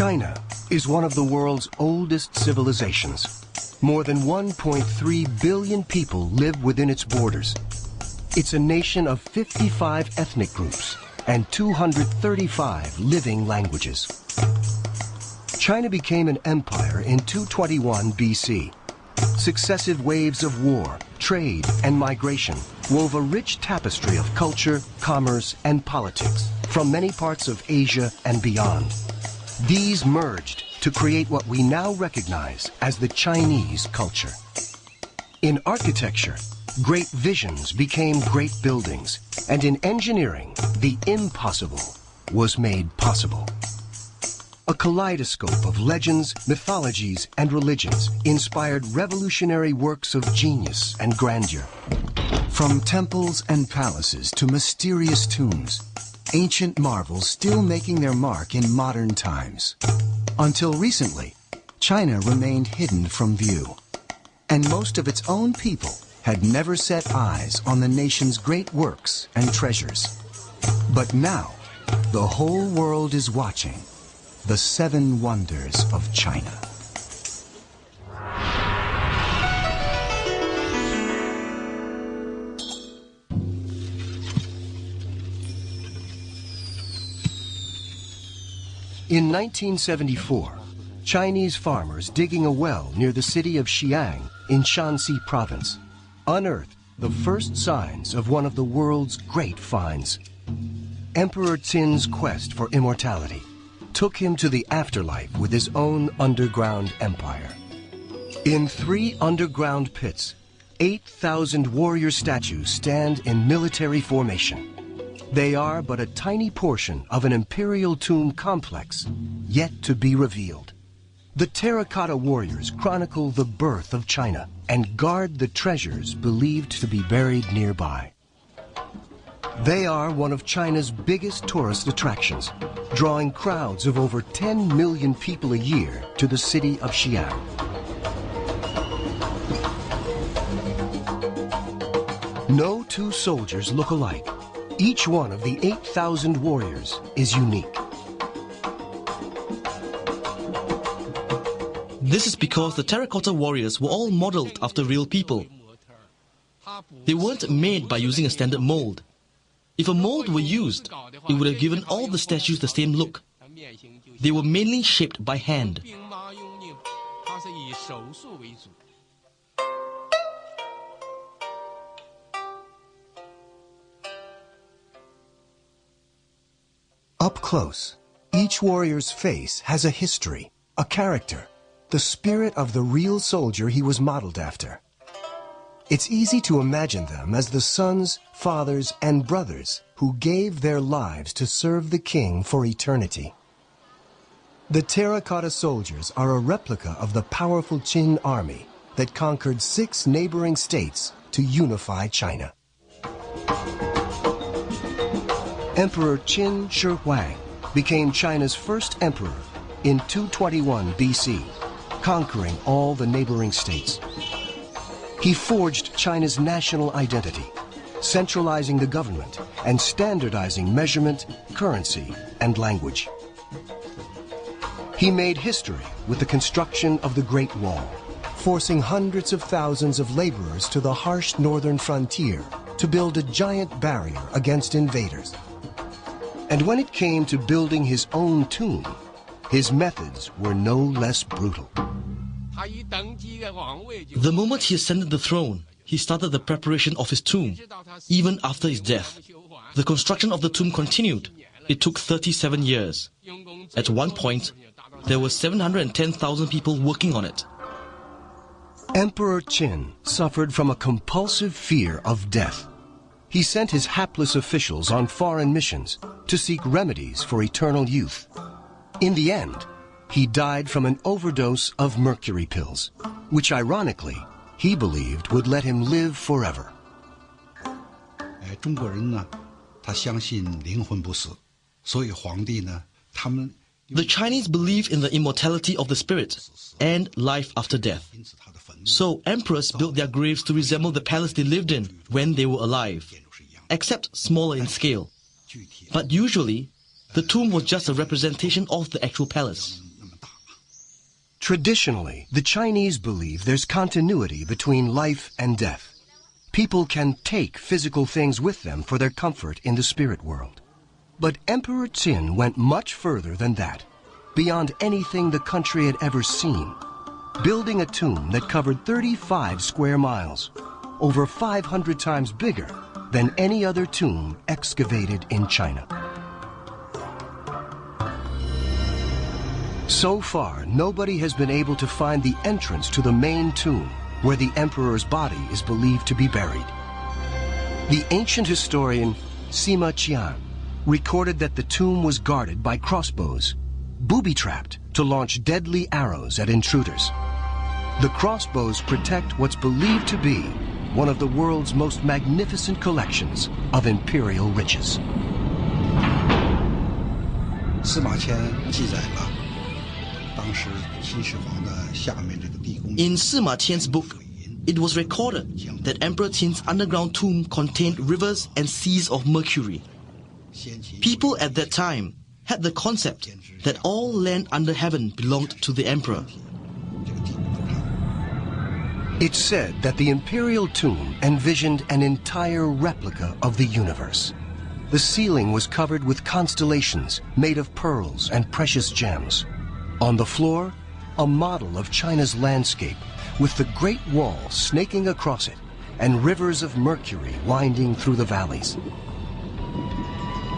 China is one of the world's oldest civilizations. More than 1.3 billion people live within its borders. It's a nation of 55 ethnic groups and 235 living languages. China became an empire in 221 BC. Successive waves of war, trade, and migration wove a rich tapestry of culture, commerce, and politics from many parts of Asia and beyond. These merged to create what we now recognize as the Chinese culture. In architecture, great visions became great buildings, and in engineering, the impossible was made possible. A kaleidoscope of legends, mythologies, and religions inspired revolutionary works of genius and grandeur. From temples and palaces to mysterious tombs, ancient marvels still making their mark in modern times. Until recently, China remained hidden from view, and most of its own people had never set eyes on the nation's great works and treasures. But now, the whole world is watching the 7 wonders of China. In 1974, Chinese farmers digging a well near the city of Xi'an in Shanxi province unearthed the first signs of one of the world's great finds. Emperor Qin's quest for immortality took him to the afterlife with his own underground empire. In 3 underground pits, 8,000 warrior statues stand in military formation. They are but a tiny portion of an imperial tomb complex yet to be revealed. The terracotta warriors chronicle the birth of China and guard the treasures believed to be buried nearby. They are one of China's biggest tourist attractions, drawing crowds of over 10 million people a year to the city of Xi'an. No 2 soldiers look alike. Each one of the 8,000 warriors is unique. This is because the terracotta warriors were all modeled after real people. They weren't made by using a standard mold. If a mold were used, it would have given all the statues the same look. They were mainly shaped by hand. Up close, each warrior's face has a history, a character, the spirit of the real soldier he was modeled after. It's easy to imagine them as the sons, fathers, and brothers who gave their lives to serve the king for eternity. The terracotta soldiers are a replica of the powerful Qin army that conquered 6 neighboring states to unify China. Emperor Qin Shi Huang became China's first emperor in 221 BC, conquering all the neighboring states. He forged China's national identity, centralizing the government and standardizing measurement, currency, and language. He made history with the construction of the Great Wall, forcing hundreds of thousands of laborers to the harsh northern frontier to build a giant barrier against invaders. And when it came to building his own tomb, his methods were no less brutal. The moment he ascended the throne, he started the preparation of his tomb, even after his death. The construction of the tomb continued. It took 37 years. At one point, there were 710,000 people working on it. Emperor Qin suffered from a compulsive fear of death. He sent his hapless officials on foreign missions to seek remedies for eternal youth. In the end, he died from an overdose of mercury pills, which ironically, he believed would let him live forever. The Chinese believe in the immortality of the spirit and life after death. So emperors built their graves to resemble the palace they lived in when they were alive, except smaller in scale. But usually, the tomb was just a representation of the actual palace. Traditionally, the Chinese believe there's continuity between life and death. People can take physical things with them for their comfort in the spirit world. But Emperor Qin went much further than that, beyond anything the country had ever seen, building a tomb that covered 35 square miles, over 500 times bigger than any other tomb excavated in China. So far, nobody has been able to find the entrance to the main tomb where the emperor's body is believed to be buried. The ancient historian Sima Qian recorded that the tomb was guarded by crossbows, booby-trapped to launch deadly arrows at intruders. The crossbows protect what's believed to be one of the world's most magnificent collections of imperial riches. 司马迁记载了当时秦始皇的下面这个地宫。 In Sima Qian's book, it was recorded that Emperor Qin's underground tomb contained rivers and seas of mercury. People at that time had the concept that all land under heaven belonged to the emperor. It's said that the imperial tomb envisioned an entire replica of the universe. The ceiling was covered with constellations made of pearls and precious gems. On the floor, a model of China's landscape with the Great Wall snaking across it and rivers of mercury winding through the valleys.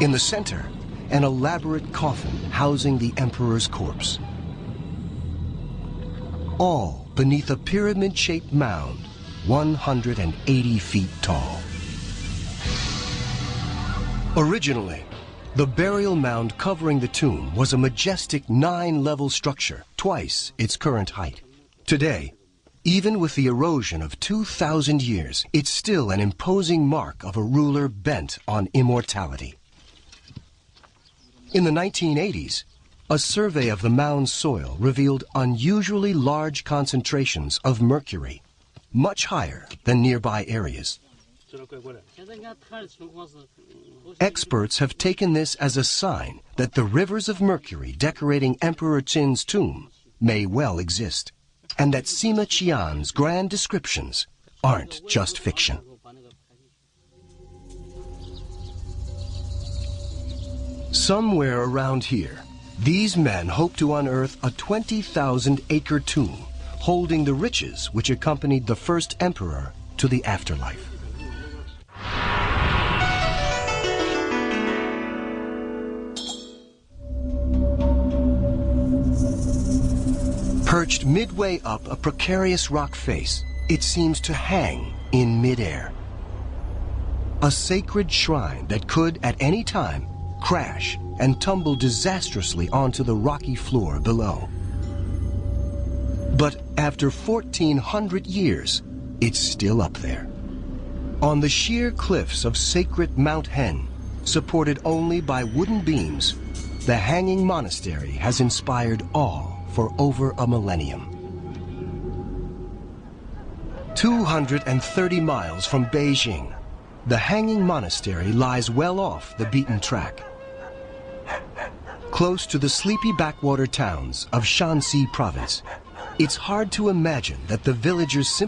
In the center, an elaborate coffin housing the emperor's corpse. All beneath a pyramid-shaped mound 180 feet tall. Originally, the burial mound covering the tomb was a majestic 9-level structure, twice its current height. Today, even with the erosion of 2,000 years, it's still an imposing mark of a ruler bent on immortality. In the 1980s, a survey of the mound's soil revealed unusually large concentrations of mercury, much higher than nearby areas. Experts have taken this as a sign that the rivers of mercury decorating Emperor Qin's tomb may well exist, and that Sima Qian's grand descriptions aren't just fiction. Somewhere around here, these men hope to unearth a 20,000-acre tomb holding the riches which accompanied the first emperor to the afterlife. Perched midway up a precarious rock face, it seems to hang in midair. A sacred shrine that could, at any time, crash and tumble disastrously onto the rocky floor below. But after 1,400 years, it's still up there. On the sheer cliffs of sacred Mount Hen, supported only by wooden beams, the hanging monastery has inspired awe for over a millennium. 230 miles from Beijing, the hanging monastery lies well off the beaten track. Close to the sleepy backwater towns of Shanxi province, it's hard to imagine that the villagers simply